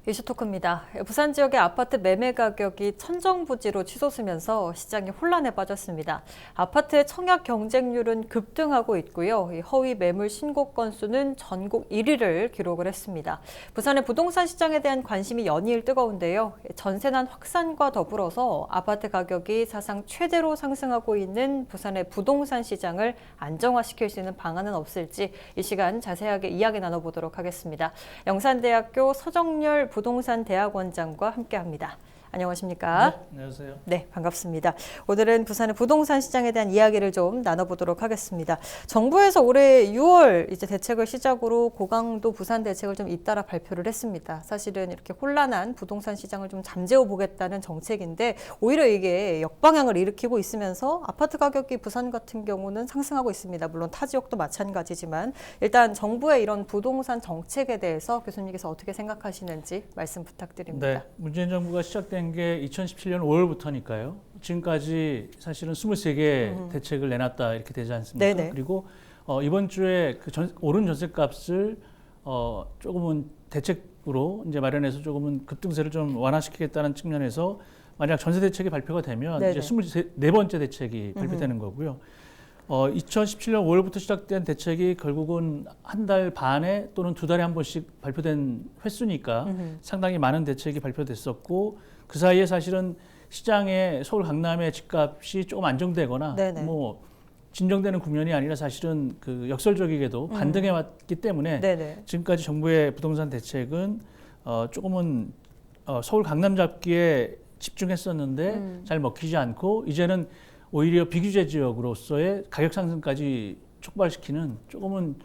이슈토크입니다. 부산 지역의 아파트 매매 가격이 천정부지로 치솟으면서 시장이 혼란에 빠졌습니다. 아파트의 청약 경쟁률은 급등하고 있고요. 허위 매물 신고 건수는 전국 1위를 기록을 했습니다. 부산의 부동산 시장에 대한 관심이 연이을 뜨거운데요. 전세난 확산과 더불어서 아파트 가격이 사상 최대로 상승하고 있는 부산의 부동산 시장을 안정화시킬 수 있는 방안은 없을지 이 시간 자세하게 이야기 나눠보도록 하겠습니다. 영산대학교 서정열 부동산 대학원장과 함께합니다. 안녕하십니까? 네, 안녕하세요. 네, 반갑습니다. 오늘은 부산의 부동산 시장에 대한 이야기를 좀 나눠보도록 하겠습니다. 정부에서 올해 6월 이제 대책을 시작으로 고강도 부산 대책을 좀 잇따라 발표를 했습니다. 사실은 이렇게 혼란한 부동산 시장을 좀 잠재워 보겠다는 정책인데 오히려 이게 역방향을 일으키고 있으면서 아파트 가격이 부산 같은 경우는 상승하고 있습니다. 물론 타 지역도 마찬가지지만 일단 정부의 이런 부동산 정책에 대해서 교수님께서 어떻게 생각하시는지 말씀 부탁드립니다. 네, 문재인 정부가 시작된 게 2017년 5월부터니까요. 지금까지 사실은 23개 대책을 내놨다 이렇게 되지 않습니까? 네네. 그리고 이번 주에 그 오른 전셋값을 조금은 대책으로 이제 마련해서 조금은 급등세를 좀 완화시키겠다는 측면에서 만약 전세 대책이 발표가 되면 네네. 이제 24번째 대책이 발표되는 거고요. 2017년 5월부터 시작된 대책이 결국은 한 달 반에 또는 두 달에 한 번씩 발표된 횟수니까 상당히 많은 대책이 발표됐었고 그 사이에 사실은 시장에 서울 강남의 집값이 조금 안정되거나 네네. 뭐 진정되는 국면이 아니라 사실은 그 역설적이게도 반등해 왔기 때문에 네네. 지금까지 정부의 부동산 대책은 조금은 서울 강남 잡기에 집중했었는데 잘 먹히지 않고 이제는 오히려 비규제 지역으로서의 가격 상승까지 촉발시키는 조금은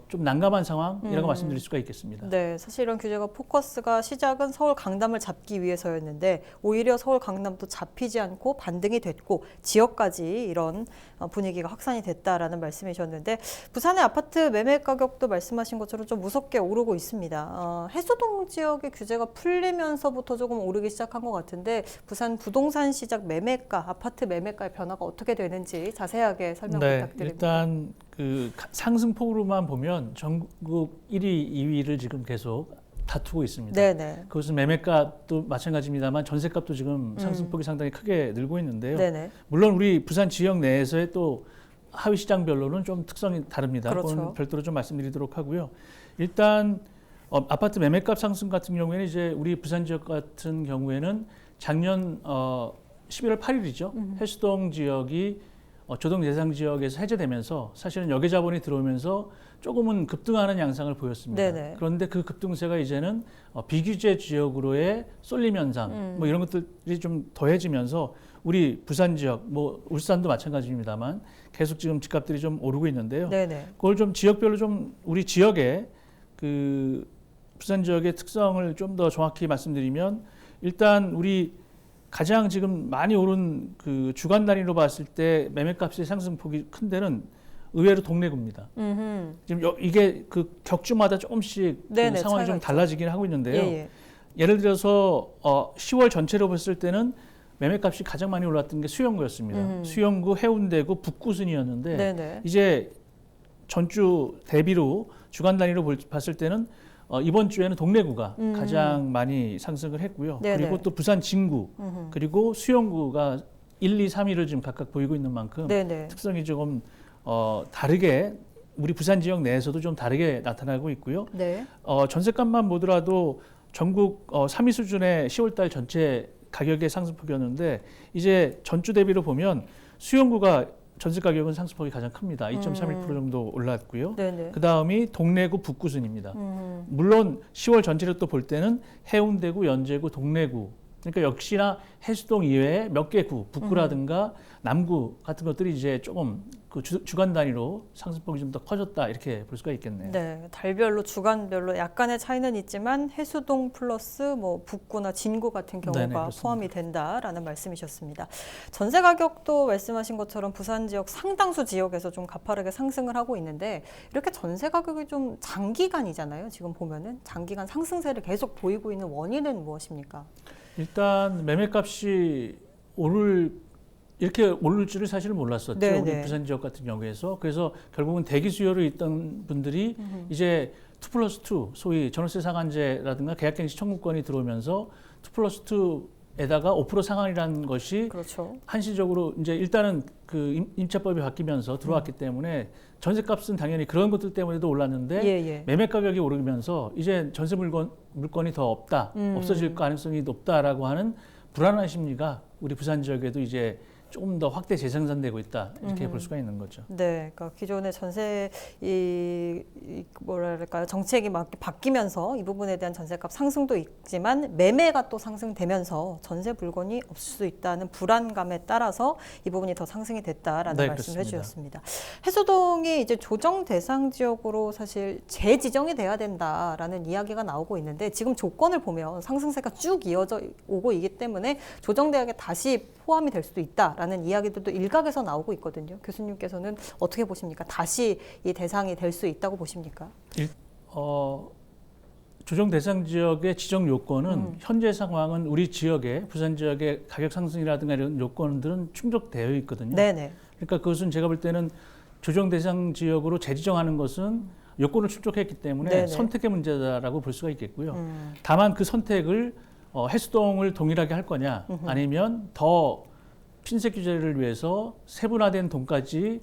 좀 난감한 상황이라고 말씀드릴 수가 있겠습니다. 네, 사실 이런 규제가 포커스가 시작은 서울 강남을 잡기 위해서였는데 오히려 서울 강남도 잡히지 않고 반등이 됐고 지역까지 이런 분위기가 확산이 됐다라는 말씀이셨는데 부산의 아파트 매매 가격도 말씀하신 것처럼 좀 무섭게 오르고 있습니다. 해수동 지역의 규제가 풀리면서부터 조금 오르기 시작한 것 같은데 부산 부동산 시장 매매가, 아파트 매매가의 변화가 어떻게 되는지 자세하게 설명 부탁드립니다. 일단 그 상승폭으로만 보면 전국 1위, 2위를 지금 계속 다투고 있습니다. 네네. 그것은 매매값도 마찬가지입니다만 전세값도 지금 상승폭이 상당히 크게 늘고 있는데요. 네네. 물론 우리 부산 지역 내에서의 또 하위 시장별로는 좀 특성이 다릅니다. 그렇죠. 그건 별도로 좀 말씀드리도록 하고요. 일단 아파트 매매값 상승 같은 경우에는 이제 우리 부산 지역 같은 경우에는 작년 11월 8일이죠. 해수동 지역이 조정 대상 지역에서 해제되면서 사실은 역외 자본이 들어오면서 조금은 급등하는 양상을 보였습니다. 네네. 그런데 그 급등세가 이제는 비규제 지역으로의 쏠림 현상 뭐 이런 것들이 좀 더해지면서 우리 부산 지역 뭐 울산도 마찬가지입니다만 계속 지금 집값들이 좀 오르고 있는데요. 네네. 그걸 좀 지역별로 좀 우리 지역의 그 부산 지역의 특성을 좀 더 정확히 말씀드리면 일단 우리 가장 지금 많이 오른 그 주간 단위로 봤을 때 매매값의 상승폭이 큰 데는 의외로 동래구입니다. 지금 이게 그 격주마다 조금씩 그 네네, 상황이 좀 차이가 달라지긴 하고 있는데요. 예. 예를 들어서 10월 전체로 봤을 때는 매매값이 가장 많이 올랐던 게 수영구였습니다. 수영구, 해운대구, 북구 순이었는데 네네. 이제 전주 대비로 주간 단위로 봤을 때는 이번 주에는 동래구가 가장 많이 상승을 했고요. 네네. 그리고 또 부산 진구 그리고 수영구가 1, 2, 3위를 지금 각각 보이고 있는 만큼 네네. 특성이 조금 다르게 우리 부산 지역 내에서도 좀 다르게 나타나고 있고요. 네. 전세값만 보더라도 전국 3위 수준의 10월달 전체 가격의 상승폭이었는데 이제 전주 대비로 보면 수영구가 전세 가격은 상승폭이 가장 큽니다. 2.31% 정도 올랐고요. 네네. 그 다음이 동래구, 북구 순입니다. 물론 10월 전체를 또 볼 때는 해운대구, 연제구, 동래구 그러니까 역시나 해수동 이외에 몇 개 구, 북구라든가 남구 같은 것들이 이제 조금 그 주간 단위로 상승폭이 좀 더 커졌다 이렇게 볼 수가 있겠네요. 네, 달별로 주간별로 약간의 차이는 있지만 해수동 플러스 뭐 북구나 진구 같은 경우가 네네, 그렇습니다. 포함이 된다라는 말씀이셨습니다. 전세 가격도 말씀하신 것처럼 부산 지역 상당수 지역에서 좀 가파르게 상승을 하고 있는데 이렇게 전세 가격이 좀 장기간이잖아요. 지금 보면은 장기간 상승세를 계속 보이고 있는 원인은 무엇입니까? 일단 매매값이 이렇게 오를 줄을 사실은 몰랐었죠. 네네. 우리 부산 지역 같은 경우에서. 그래서 결국은 대기 수요로 있던 분들이 이제 2+2 소위 전월세 상한제라든가 계약갱신 청구권이 들어오면서 2+2에다가 5% 상한이라는 것이 그렇죠. 한시적으로 이제 일단은 그 임차법이 바뀌면서 들어왔기 때문에 전세값은 당연히 그런 것들 때문에도 올랐는데 예. 매매 가격이 오르면서 이제 전세 물건이 더 없다, 없어질 가능성이 높다라고 하는 불안한 심리가 우리 부산 지역에도 이제 조금 더 확대 재생산되고 있다 이렇게 볼 수가 있는 거죠. 네, 그러니까 기존의 전세 뭐랄까요 정책이 막 바뀌면서 이 부분에 대한 전세값 상승도 있지만 매매가 또 상승되면서 전세 물건이 없을 수 있다는 불안감에 따라서 이 부분이 더 상승이 됐다라는 네, 말씀을 그렇습니다. 해주셨습니다. 해수동이 이제 조정 대상 지역으로 사실 재지정이 돼야 된다라는 이야기가 나오고 있는데 지금 조건을 보면 상승세가 쭉 이어져 오고 있기 때문에 조정 대학에 다시 포함이 될 수도 있다라는 이야기들도 일각에서 나오고 있거든요. 교수님께서는 어떻게 보십니까? 다시 이 대상이 될 수 있다고 보십니까? 조정 대상 지역의 지정 요건은 현재 상황은 우리 지역의 부산 지역의 가격 상승이라든가 이런 요건들은 충족되어 있거든요. 네네. 그러니까 그것은 제가 볼 때는 조정 대상 지역으로 재지정하는 것은 요건을 충족했기 때문에 네네. 선택의 문제다라고 볼 수가 있겠고요. 다만 그 선택을 해수동을 동일하게 할 거냐 아니면 더 핀셋 규제를 위해서 세분화된 동까지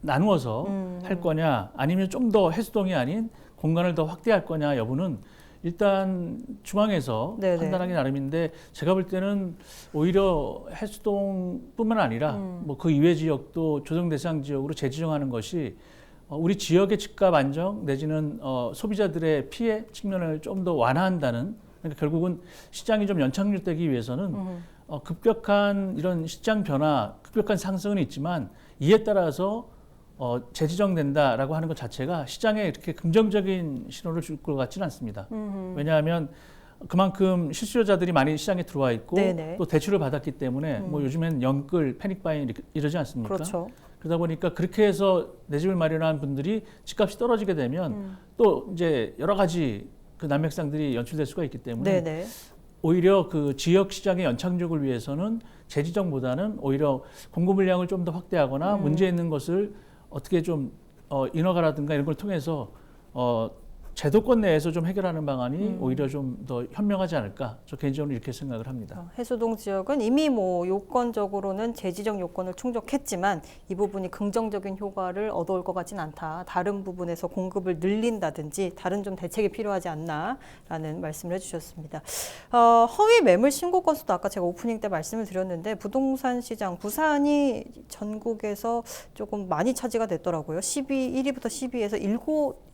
나누어서 할 거냐 아니면 좀 더 해수동이 아닌 공간을 더 확대할 거냐 여부는 일단 중앙에서 네네. 판단하기 나름인데 제가 볼 때는 오히려 해수동뿐만 아니라 뭐 그 이외 지역도 조정 대상 지역으로 재지정하는 것이 우리 지역의 집값 안정 내지는 소비자들의 피해 측면을 좀 더 완화한다는 그러니까 결국은 시장이 좀 연착륙되기 위해서는 급격한 이런 시장 변화, 급격한 상승은 있지만 이에 따라서 재지정된다라고 하는 것 자체가 시장에 이렇게 긍정적인 신호를 줄 것 같지는 않습니다. 왜냐하면 그만큼 실수요자들이 많이 시장에 들어와 있고 네네. 또 대출을 받았기 때문에 뭐 요즘엔 영끌, 패닉바잉 이러지 않습니까? 그렇죠. 그러다 보니까 그렇게 해서 내 집을 마련한 분들이 집값이 떨어지게 되면 또 이제 여러 가지 그 난맥상들이 연출될 수가 있기 때문에 네네. 오히려 그 지역 시장의 연착륙을 위해서는 재지정보다는 오히려 공급 물량을 좀 더 확대하거나 문제 있는 것을 어떻게 좀 인허가라든가 이런 걸 통해서 제도권 내에서 좀 해결하는 방안이 오히려 좀 더 현명하지 않을까 저 개인적으로 이렇게 생각을 합니다. 해수동 지역은 이미 뭐 요건적으로는 재지정 요건을 충족했지만 이 부분이 긍정적인 효과를 얻어올 것 같진 않다. 다른 부분에서 공급을 늘린다든지 다른 좀 대책이 필요하지 않나라는 말씀을 해주셨습니다. 허위 매물 신고 건수도 아까 제가 오프닝 때 말씀을 드렸는데 부동산 시장 부산이 전국에서 조금 많이 차지가 됐더라고요. 1위부터 12위에서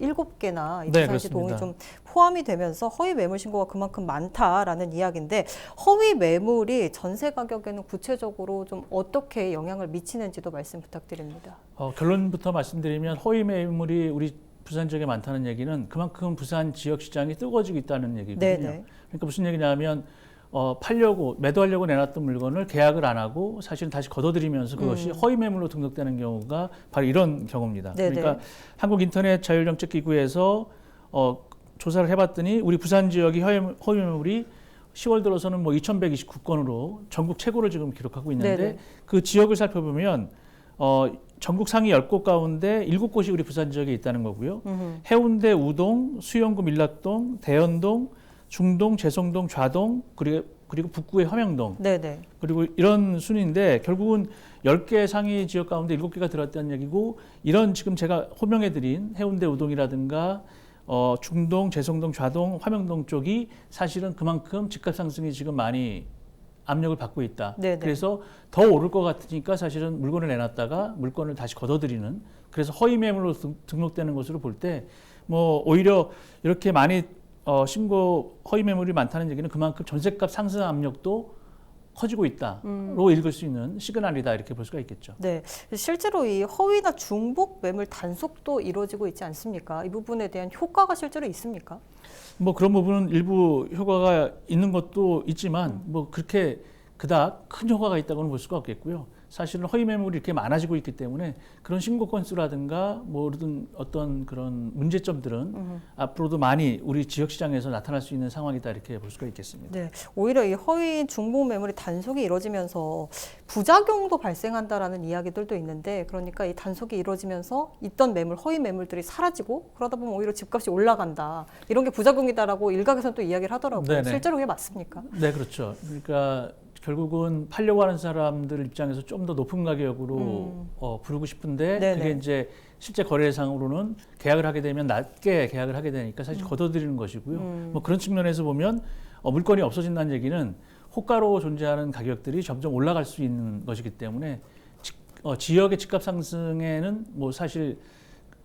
7개나 이 네, 부산시 동이 그렇습니다. 좀 포함이 되면서 허위 매물 신고가 그만큼 많다라는 이야기인데 허위 매물이 전세 가격에는 구체적으로 좀 어떻게 영향을 미치는지도 말씀 부탁드립니다. 결론부터 말씀드리면 허위 매물이 우리 부산 지역에 많다는 얘기는 그만큼 부산 지역 시장이 뜨거워지고 있다는 얘기거든요. 네네. 그러니까 무슨 얘기냐면 매도하려고 내놨던 물건을 계약을 안 하고 사실은 다시 걷어들이면서 그것이 허위 매물로 등록되는 경우가 바로 이런 경우입니다. 네네. 그러니까 한국인터넷자율정책기구에서 조사를 해봤더니 우리 부산 지역의 허위 매물이 10월 들어서는 뭐 2,129건으로 전국 최고를 지금 기록하고 있는데 네네. 그 지역을 살펴보면 전국 상위 10곳 가운데 7곳이 우리 부산 지역에 있다는 거고요. 해운대, 우동, 수영구, 밀락동, 대연동, 중동, 재성동, 좌동 그리고 북구의 화명동 네네. 그리고 이런 순인데 결국은 10개 상위 지역 가운데 7개가 들어왔다는 얘기고 이런 지금 제가 호명해드린 해운대, 우동이라든가 중동, 재성동, 좌동, 화명동 쪽이 사실은 그만큼 집값 상승이 지금 많이 압력을 받고 있다. 네네. 그래서 더 오를 것 같으니까 사실은 물건을 내놨다가 물건을 다시 걷어들이는 그래서 허위 매물로 등록되는 것으로 볼 때 뭐 오히려 이렇게 많이 신고 허위 매물이 많다는 얘기는 그만큼 전세값 상승 압력도 커지고 있다로 읽을 수 있는 시그널이다 이렇게 볼 수가 있겠죠. 네, 실제로 이 허위나 중복 매물 단속도 이루어지고 있지 않습니까? 이 부분에 대한 효과가 실제로 있습니까? 뭐 그런 부분은 일부 효과가 있는 것도 있지만 뭐 그렇게 그닥 큰 효과가 있다고는 볼 수가 없겠고요. 사실은 허위 매물이 이렇게 많아지고 있기 때문에 그런 신고 건수라든가 모든 어떤 그런 문제점들은 앞으로도 많이 우리 지역 시장에서 나타날 수 있는 상황이다 이렇게 볼 수가 있겠습니다. 네, 오히려 이 허위 중복 매물이 단속이 이루어지면서 부작용도 발생한다라는 이야기들도 있는데, 그러니까 이 단속이 이루어지면서 있던 매물, 허위 매물들이 사라지고 그러다 보면 오히려 집값이 올라간다. 이런 게 부작용이다라고 일각에서는 또 이야기를 하더라고요. 네네. 실제로 그게 맞습니까? 네, 그렇죠. 그러니까 결국은 팔려고 하는 사람들 입장에서 좀 더 높은 가격으로 부르고 싶은데 네네. 그게 이제 실제 거래상으로는 계약을 하게 되면 낮게 계약을 하게 되니까 사실 걷어들이는 것이고요. 뭐 그런 측면에서 보면 물건이 없어진다는 얘기는 호가로 존재하는 가격들이 점점 올라갈 수 있는 것이기 때문에 지역의 집값 상승에는 뭐 사실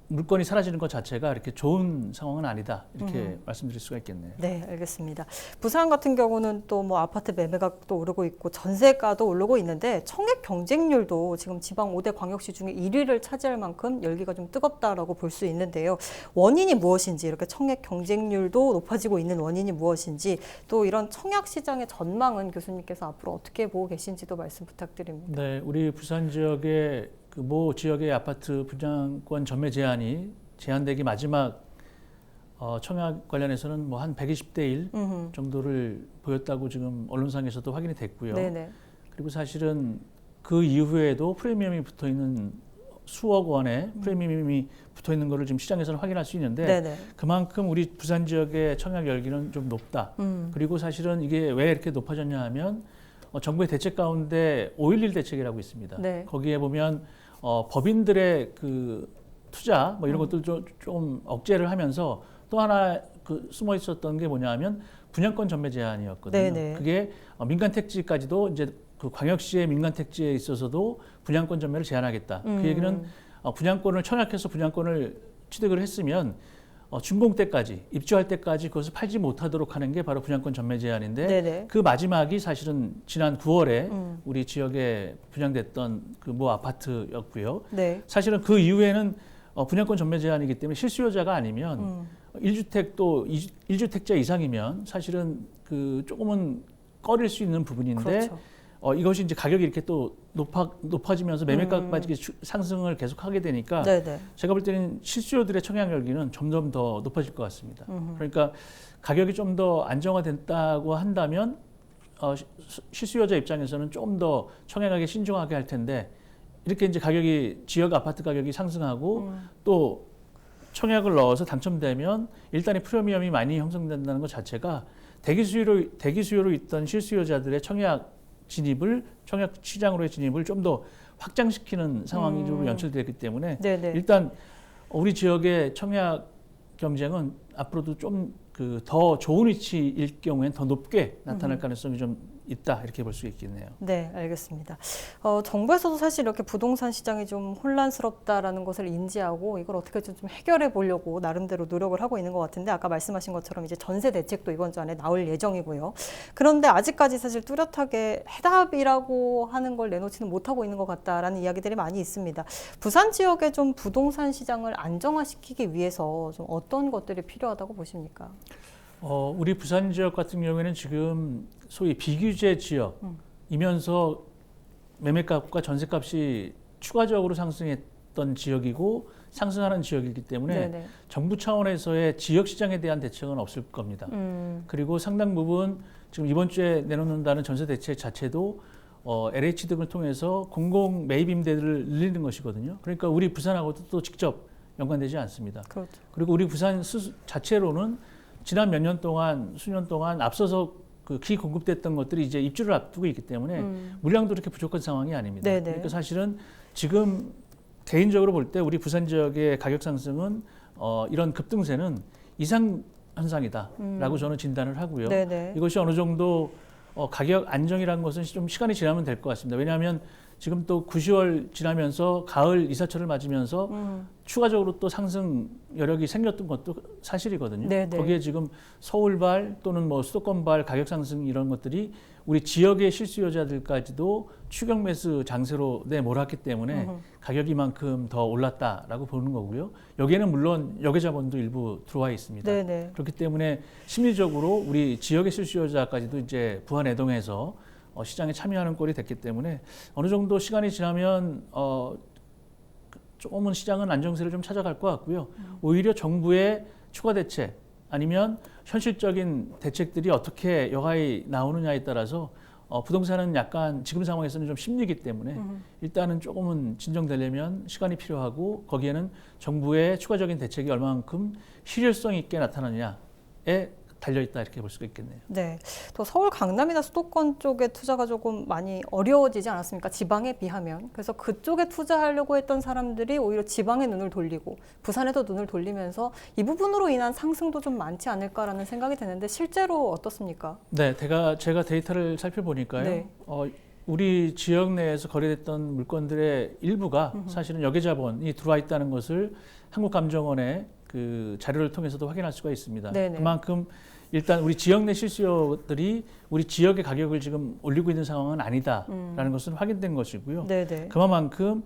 물건이 사라지는 것 자체가 이렇게 좋은 상황은 아니다 이렇게 말씀드릴 수가 있겠네요. 네, 알겠습니다. 부산 같은 경우는 또 뭐 아파트 매매가도 오르고 있고 전세가도 오르고 있는데 청약 경쟁률도 지금 지방 5대 광역시 중에 1위를 차지할 만큼 열기가 좀 뜨겁다라고 볼 수 있는데요. 원인이 무엇인지, 이렇게 청약 경쟁률도 높아지고 있는 원인이 무엇인지, 또 이런 청약 시장의 전망은 교수님께서 앞으로 어떻게 보고 계신지도 말씀 부탁드립니다. 네, 우리 부산 지역의 그 모 지역의 아파트 분양권 전매 제한이 제한되기 마지막 청약 관련해서는 뭐 한 120대 1 정도를 보였다고 지금 언론상에서도 확인이 됐고요. 네네. 그리고 사실은 그 이후에도 프리미엄이 붙어 있는 수억 원의 프리미엄이 붙어 있는 거를 지금 시장에서는 확인할 수 있는데 네네. 그만큼 우리 부산 지역의 청약 열기는 좀 높다. 그리고 사실은 이게 왜 이렇게 높아졌냐 하면 정부의 대책 가운데 5.11 대책이라고 있습니다. 네. 거기에 보면 법인들의 그 투자 뭐 이런 것들 좀 억제를 하면서 또 하나 그 숨어 있었던 게 뭐냐하면 분양권 전매 제한이었거든요. 네네. 그게 민간 택지까지도 이제 그 광역시의 민간 택지에 있어서도 분양권 전매를 제한하겠다. 그 얘기는 분양권을 청약해서 분양권을 취득을 했으면 준공 때까지 입주할 때까지 그것을 팔지 못하도록 하는 게 바로 분양권 전매 제한인데 네네. 그 마지막이 사실은 지난 9월에 우리 지역에 분양됐던 그 모 아파트였고요. 네. 사실은 그 이후에는 분양권 전매 제한이기 때문에 실수요자가 아니면 1주택 또 1주택자 이상이면 사실은 그 조금은 꺼릴 수 있는 부분인데 그렇죠. 이것이 이제 가격이 이렇게 또 높아지면서 매매가까지 상승을 계속하게 되니까 네네. 제가 볼 때는 실수요들의 청약 열기는 점점 더 높아질 것 같습니다. 그러니까 가격이 좀 더 안정화됐다고 한다면 실수요자 입장에서는 좀 더 청약하게 신중하게 할 텐데 이렇게 이제 가격이 지역 아파트 가격이 상승하고 또 청약을 넣어서 당첨되면 일단의 프리미엄이 많이 형성된다는 것 자체가 대기 수요로 있던 실수요자들의 청약 시장으로의 진입을 좀 더 확장시키는 상황으로 연출되기 때문에 네네. 일단 우리 지역의 청약 경쟁은 앞으로도 좀 그 더 좋은 위치일 경우엔 더 높게 나타날 가능성이 좀 있다 이렇게 볼 수 있겠네요. 네, 알겠습니다. 정부에서도 사실 이렇게 부동산 시장이 좀 혼란스럽다라는 것을 인지하고 이걸 어떻게 좀 해결해 보려고 나름대로 노력을 하고 있는 것 같은데, 아까 말씀하신 것처럼 이제 전세 대책도 이번 주 안에 나올 예정이고요. 그런데 아직까지 사실 뚜렷하게 해답이라고 하는 걸 내놓지는 못하고 있는 것 같다라는 이야기들이 많이 있습니다. 부산 지역의 좀 부동산 시장을 안정화시키기 위해서 좀 어떤 것들이 필요하다고 보십니까? 우리 부산 지역 같은 경우에는 지금 소위 비규제 지역이면서 매매값과 전세값이 추가적으로 상승했던 지역이고 상승하는 지역이기 때문에 네네. 정부 차원에서의 지역 시장에 대한 대책은 없을 겁니다. 그리고 상당 부분 지금 이번 주에 내놓는다는 전세 대책 자체도 LH 등을 통해서 공공 매입 임대를 늘리는 것이거든요. 그러니까 우리 부산하고도 또 직접 연관되지 않습니다. 그렇죠. 그리고 우리 부산 자체로는 지난 몇 년 동안, 수년 동안 앞서서 그 기공급됐던 것들이 이제 입주를 앞두고 있기 때문에 물량도 그렇게 부족한 상황이 아닙니다. 네네. 그러니까 사실은 지금 개인적으로 볼 때 우리 부산 지역의 가격 상승은 이런 급등세는 이상 현상이다라고 저는 진단을 하고요. 네네. 이것이 어느 정도 가격 안정이라는 것은 좀 시간이 지나면 될 것 같습니다. 왜냐하면 지금 또 9, 10월 지나면서 가을 이사철을 맞으면서 추가적으로 또 상승 여력이 생겼던 것도 사실이거든요. 네네. 거기에 지금 서울발 또는 뭐 수도권발 가격 상승 이런 것들이 우리 지역의 실수요자들까지도 추격 매수 장세로 내몰았기 때문에 가격이 이만큼 더 올랐다라고 보는 거고요. 여기에는 물론 역외자본도 일부 들어와 있습니다. 네네. 그렇기 때문에 심리적으로 우리 지역의 실수요자까지도 이제 부안해동해서 시장에 참여하는 꼴이 됐기 때문에 어느 정도 시간이 지나면 조금은 시장은 안정세를 좀 찾아갈 것 같고요. 오히려 정부의 추가 대책 아니면 현실적인 대책들이 어떻게 여하이 나오느냐에 따라서 부동산은 약간 지금 상황에서는 좀 심리기 때문에 일단은 조금은 진정되려면 시간이 필요하고 거기에는 정부의 추가적인 대책이 얼마만큼 실효성 있게 나타나느냐에 달려있다 이렇게 볼 수가 있겠네요. 네, 또 서울 강남이나 수도권 쪽에 투자가 조금 많이 어려워지지 않았습니까? 지방에 비하면. 그래서 그쪽에 투자하려고 했던 사람들이 오히려 지방에 눈을 돌리고 부산에도 눈을 돌리면서 이 부분으로 인한 상승도 좀 많지 않을까라는 생각이 드는데 실제로 어떻습니까? 네, 제가 데이터를 살펴보니까요. 네. 우리 지역 내에서 거래됐던 물건들의 일부가 사실은 여계자본이 들어와 있다는 것을 한국감정원의 그 자료를 통해서도 확인할 수가 있습니다. 네네. 그만큼 일단 우리 지역 내 실수요들이 우리 지역의 가격을 지금 올리고 있는 상황은 아니다라는 것은 확인된 것이고요. 네네. 그만큼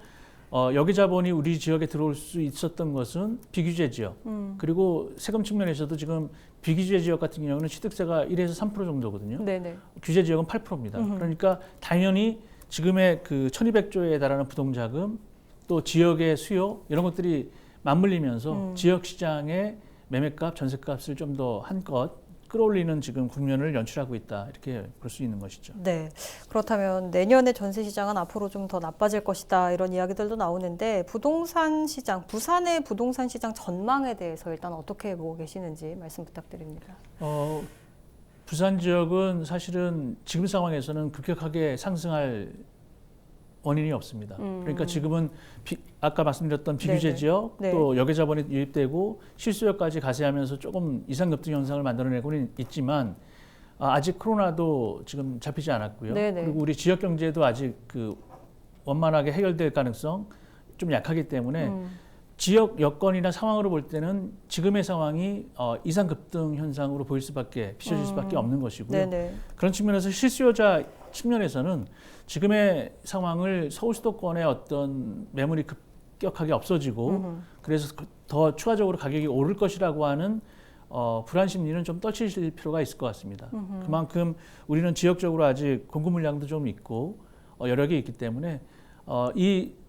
여계자본이 우리 지역에 들어올 수 있었던 것은 비규제 지역 그리고 세금 측면에서도 지금 비규제 지역 같은 경우는 취득세가 1에서 3% 정도거든요. 네네. 규제 지역은 8%입니다. 그러니까 당연히 지금의 그 1,200조에 달하는 부동자금 또 지역의 수요 이런 것들이 맞물리면서 지역 시장의 매매값, 전세값을 좀 더 한껏 끌어올리는 지금 국면을 연출하고 있다 이렇게 볼 수 있는 것이죠. 네. 그렇다면 내년에 전세 시장은 앞으로 좀 더 나빠질 것이다 이런 이야기들도 나오는데 부동산 시장, 부산의 부동산 시장 전망에 대해서 일단 어떻게 보고 계시는지 말씀 부탁드립니다. 부산 지역은 사실은 지금 상황에서는 급격하게 상승할 원인이 없습니다. 그러니까 지금은 아까 말씀드렸던 비규제 네네. 지역 네. 또 여계자본이 유입되고 실수요까지 가세하면서 조금 이상급등 현상을 만들어내고는 있지만 아직 코로나도 지금 잡히지 않았고요. 네네. 그리고 우리 지역 경제도 아직 그 원만하게 해결될 가능성 좀 약하기 때문에 지역 여건이나 상황으로 볼 때는 지금의 상황이 이상급등 현상으로 보일 수밖에 비춰질 수밖에 없는 것이고요. 네네. 그런 측면에서 실수요자 측면에서는 지금의 상황을 서울 수도권의 어떤 매물이 급격하게 없어지고 그래서 더 추가적으로 가격이 오를 것이라고 하는 불안 심리는 좀 떨치실 필요가 있을 것 같습니다. 그만큼 우리는 지역적으로 아직 공급 물량도 좀 있고 여러 개 있기 때문에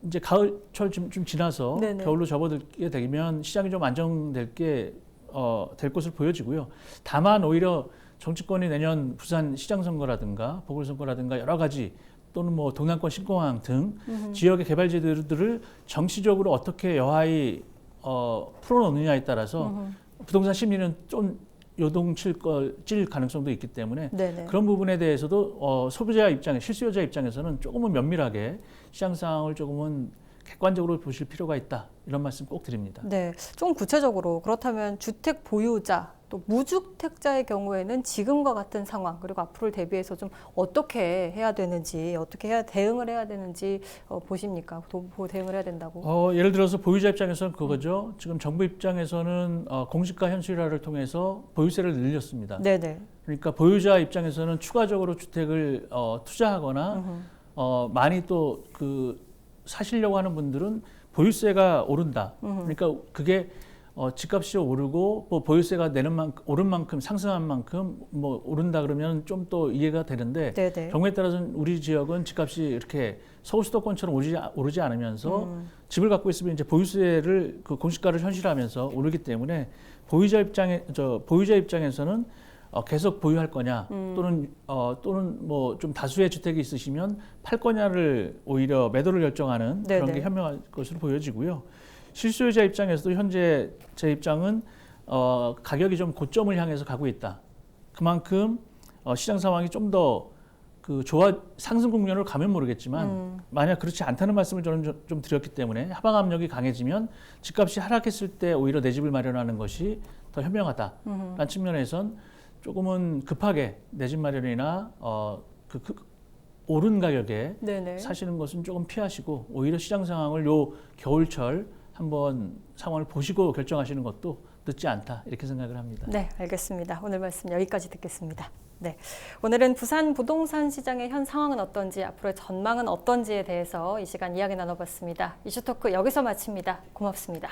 이제 가을철 좀 지나서 네네. 겨울로 접어들게 되면 시장이 좀 안정될 될 것으로 보여지고요. 다만 오히려 정치권이 내년 부산 시장 선거라든가 보궐선거라든가 여러 가지 또는 뭐 동남권 신공항 등 지역의 개발 제도들을 정치적으로 어떻게 여하이 풀어놓느냐에 따라서 부동산 심리는 좀 요동칠 가능성도 있기 때문에 네네. 그런 부분에 대해서도 소비자 입장에 실수요자 입장에서는 조금은 면밀하게 시장 상황을 조금은 객관적으로 보실 필요가 있다 이런 말씀 꼭 드립니다. 네, 좀 구체적으로 그렇다면 주택 보유자 또 무주택자의 경우에는 지금과 같은 상황 그리고 앞으로를 대비해서 좀 어떻게 해야 되는지 어떻게 대응을 해야 되는지 보십니까? 대응을 해야 된다고? 예를 들어서 보유자 입장에서는 그거죠. 지금 정부 입장에서는 공시가 현실화를 통해서 보유세를 늘렸습니다. 네네. 그러니까 보유자 입장에서는 추가적으로 주택을 투자하거나 많이 또 사시려고 하는 분들은 보유세가 오른다. 그러니까 그게 집값이 오르고 뭐 보유세가 오른 만큼 상승한 만큼 뭐 오른다 그러면 좀 또 이해가 되는데 네네. 경우에 따라서는 우리 지역은 집값이 이렇게 서울 수도권처럼 오르지 않으면서 집을 갖고 있으면 이제 보유세를 그 공시가를 현실화하면서 오르기 때문에 보유자 입장에서는 계속 보유할 거냐 또는 뭐 좀 다수의 주택이 있으시면 팔 거냐를 오히려 매도를 결정하는 그런 네네. 게 현명할 것으로 보여지고요. 실수요자 입장에서도 현재 제 입장은 가격이 좀 고점을 향해서 가고 있다. 그만큼 시장 상황이 좀 더 상승 국면으로 가면 모르겠지만 만약 그렇지 않다는 말씀을 저는 좀 드렸기 때문에 하방 압력이 강해지면 집값이 하락했을 때 오히려 내 집을 마련하는 것이 더 현명하다라는 측면에선 조금은 급하게 내 집 마련이나 오른 가격에 네네. 사시는 것은 조금 피하시고 오히려 시장 상황을 요 겨울철 한번 상황을 보시고 결정하시는 것도 늦지 않다 이렇게 생각을 합니다. 네, 알겠습니다. 오늘 말씀 여기까지 듣겠습니다. 네, 오늘은 부산 부동산 시장의 현 상황은 어떤지 앞으로의 전망은 어떤지에 대해서 이 시간 이야기 나눠봤습니다. 이슈토크 여기서 마칩니다. 고맙습니다.